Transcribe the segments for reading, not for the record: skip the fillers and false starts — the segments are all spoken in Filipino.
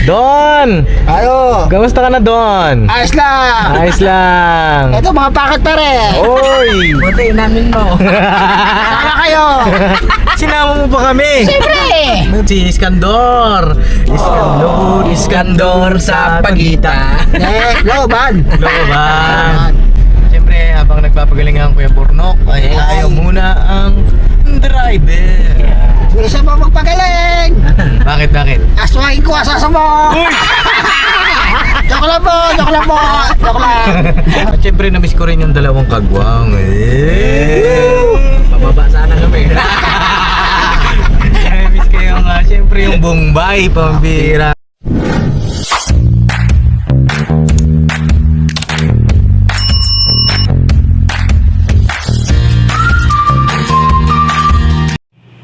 Don! Ayo. Kamusta ka na, Don? Ayos lang. Ayos lang. Ito mga pakat pa rin. Oy! Buti namin mo. Sama kayo. Sinama mo pa kami. Siyempre. Si Iskandor. Iskandor sa pagita. Loban. Loban. Siyempre, habang nagpapagaling ang Kuya Burnok, ay ayaw muna ang driver. Isa pa magpagaling. Bakit? Aswain ko asasa mo. Joke lang po. Joke lang. At syempre, na-miss ko rin yung dalawang kagwang. Pababa sana kami. Na-miss ko yung, syempre, yung Bombay, pambira.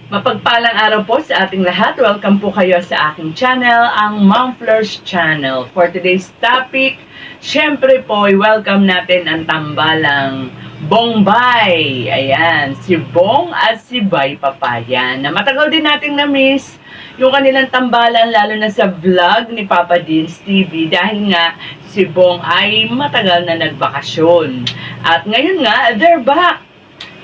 Mapagpalang araw po sa ating lahat. Welcome po kayo sa aking channel, ang Mom Fleurs Channel. For today's topic, syempre po, welcome natin ang tambalang Bongbay. Ayan, si Bong at si Bay Papaya. Na matagal din nating na-miss yung kanilang tambalan, lalo na sa vlog ni Papa Deans TV. Dahil nga, si Bong ay matagal na nagbakasyon. At ngayon nga, they're back.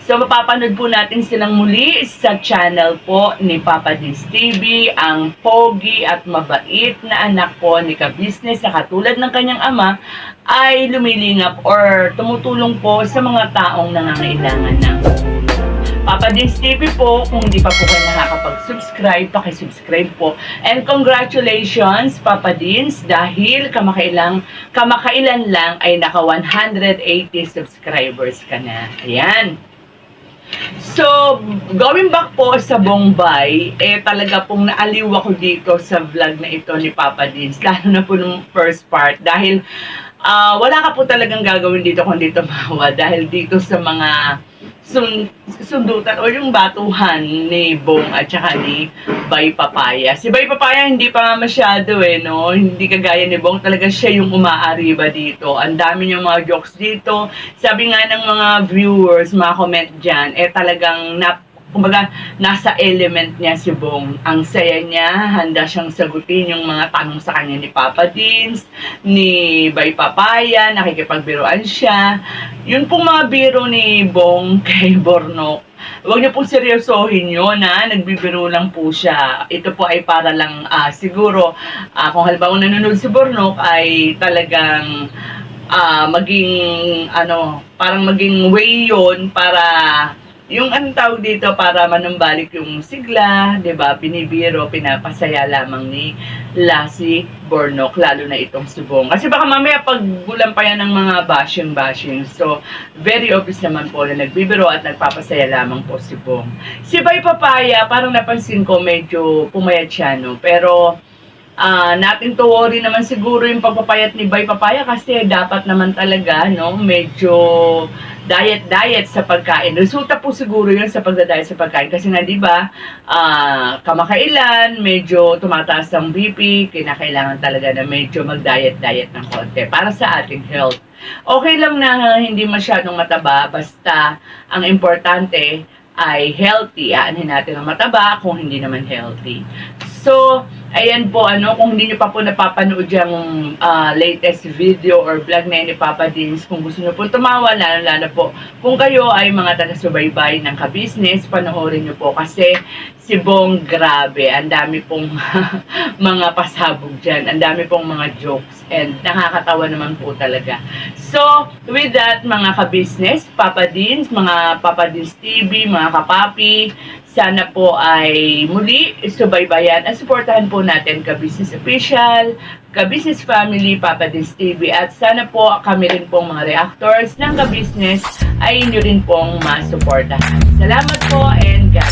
So, mapapanood po natin silang muli sa channel po ni Papa Deans TV, ang pogi at mabait na anak po ni Ka-Business na katulad ng kanyang ama ay lumilingap or tumutulong po sa mga taong nangangailangan ng Papa Deans TV po. Kung hindi pa po kayo nakakapag-subscribe, pakisubscribe po. And congratulations, Papa Deans, dahil kamakailan lang ay naka 180 subscribers ka na. Ayan. So, going back po sa Bongbay, talaga pong naaliw ako dito sa vlog na ito ni Papa Deans, lalo na po nung first part, dahil wala ka po talagang gagawin dito kung dito mawa, dahil dito sa mga sundutan o yung batuhan ni Bong at saka ni Bay Papaya. Si Bay Papaya hindi pa nga masyado no? Hindi kagaya ni Bong, talaga siya yung umaariba dito. Ang dami niyang mga jokes dito. Sabi nga ng mga viewers, mga comment dyan, talagang kumbaga, nasa element niya si Bong. Ang saya niya, handa siyang sagutin yung mga tanong sa kanya ni Papa Deans, ni Bay Papaya, nakikipagbiruan siya. Yun pong mga biro ni Bong kay Burnok. Huwag niyo pong seryosohin yun, nagbibiro lang po siya. Ito po ay para lang, siguro, kung halimbawa nanonood si Burnok, ay talagang maging, parang maging way yun para yung anong tawag dito, para manumbalik yung sigla, 'di ba? Binibiro, pinapasaya lamang ni si Burnok, lalo na itong si Bong. Kasi baka mamaya paggulan pa yan ng mga bashing. So, very obvious naman po na nagbibiro at nagpapasaya lamang po si Bong. Si Bay Papaya, parang napansin ko medyo pumayat siya, no? Pero natin to worry naman siguro yung pagpapayat ni Bay Papaya, kasi dapat naman talaga, no, medyo diet sa pagkain. Resulta po siguro yun sa pagda-diet sa pagkain, kasi nga di ba, kamakailan medyo tumataas ang BP, kinakailangan talaga na medyo mag-diet ng konti para sa ating health. Okay lang na hindi masyadong mataba, basta ang importante ay healthy. Aanhin natin ang mataba kung hindi naman healthy. So, ayan po, kung hindi nyo pa po napapanood yung latest video or vlog na yun ni Papa Deans, kung gusto nyo po tumawa, lalo po, kung kayo ay mga taga-subaybay ng Ka-Business, panoorin nyo po, kasi si Bong, grabe, ang dami pong mga pasabog dyan, ang dami pong mga jokes, and nakakatawa naman po talaga. So, with that, mga Ka-Business, Papa Deans, mga Papa Deans TV, mga kapapi, sana po ay muli subaybayan at suportahan po natin Ka-Business Official, Ka-Business Family, Papa Deans TV, at sana po kami rin pong mga reactors ng Ka-Business ay inyo rin pong masuportahan. Salamat po and God